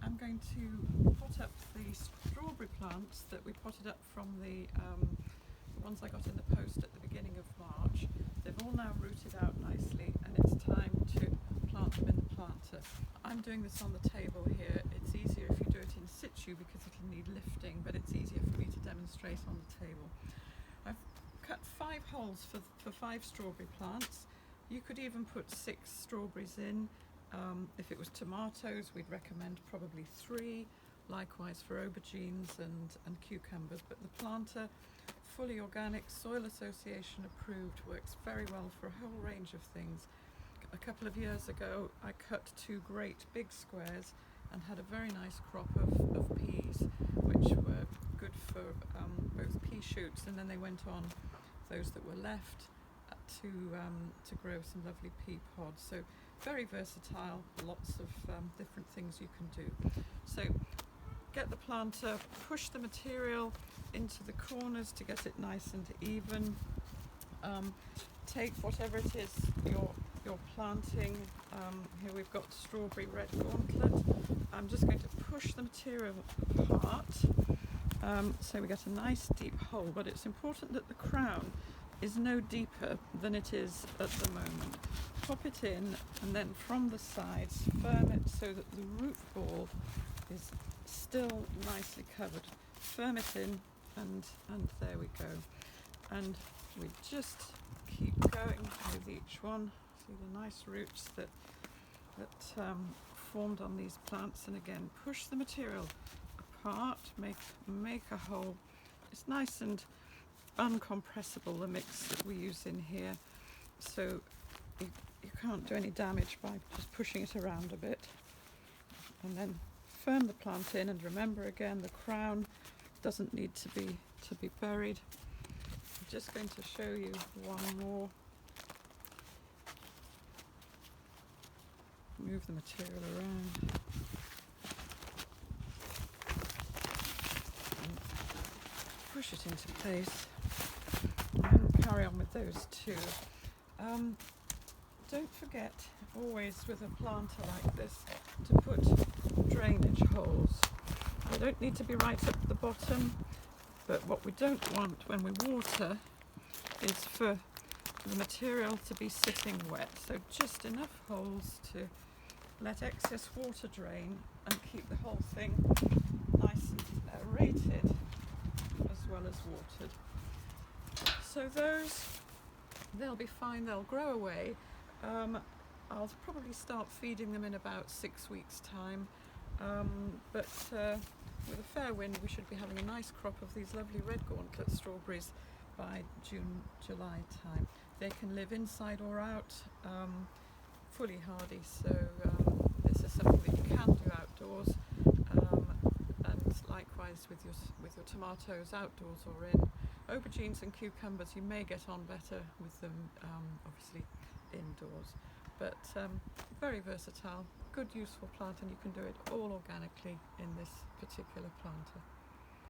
I'm going to pot up the strawberry plants that we potted up from the ones I got in the post at the beginning of March. They've all now rooted out nicely, and it's time to plant them in the planter. I'm doing this on the table here. It's easier if you do it in situ because it'll need lifting, but it's easier for me to demonstrate on the table. I've cut 5 holes for 5 strawberry plants. You could even put 6 strawberries in. If it was tomatoes, we'd recommend probably 3. Likewise for aubergines and cucumbers. But the planter, fully organic, soil association approved, works very well for a whole range of things. A couple of years ago, I cut 2 great big squares and had a very nice crop of peas, which were good for both pea shoots, and then they went on, those that were left, to grow some lovely pea pods. So very versatile, lots of different things you can do. So get the planter, push the material into the corners to get it nice and even. Take whatever it is you're planting. Here we've got strawberry red gauntlet. I'm just going to push the material apart so we get a nice deep hole, but it's important that the crown is no deeper than it is at the moment. Pop it in, and then from the sides firm it so that the root ball is still nicely covered. Firm it in, and there we go. And we just keep going with each one. See the nice roots that formed on these plants, and again push the material apart, make a hole. It's nice and uncompressible, the mix that we use in here, so you can't do any damage by just pushing it around a bit. And then firm the plant in, and remember again, the crown doesn't need to be buried. I'm just going to show you one more. Move the material around. And push it into place. And carry on with those 2. Don't forget, always with a planter like this, to put drainage holes. They don't need to be right up the bottom, but what we don't want when we water is for the material to be sitting wet. So just enough holes to let excess water drain and keep the whole thing nice and aerated as well as watered. So they'll be fine, they'll grow away. I'll probably start feeding them in about 6 weeks' time, but with a fair wind we should be having a nice crop of these lovely red gauntlet strawberries by June, July time. They can live inside or out, fully hardy, so this is something that you can do outdoors, and likewise with your tomatoes, outdoors or in. Aubergines and cucumbers, you may get on better with them, obviously indoors, but very versatile, good useful plant, and you can do it all organically in this particular planter.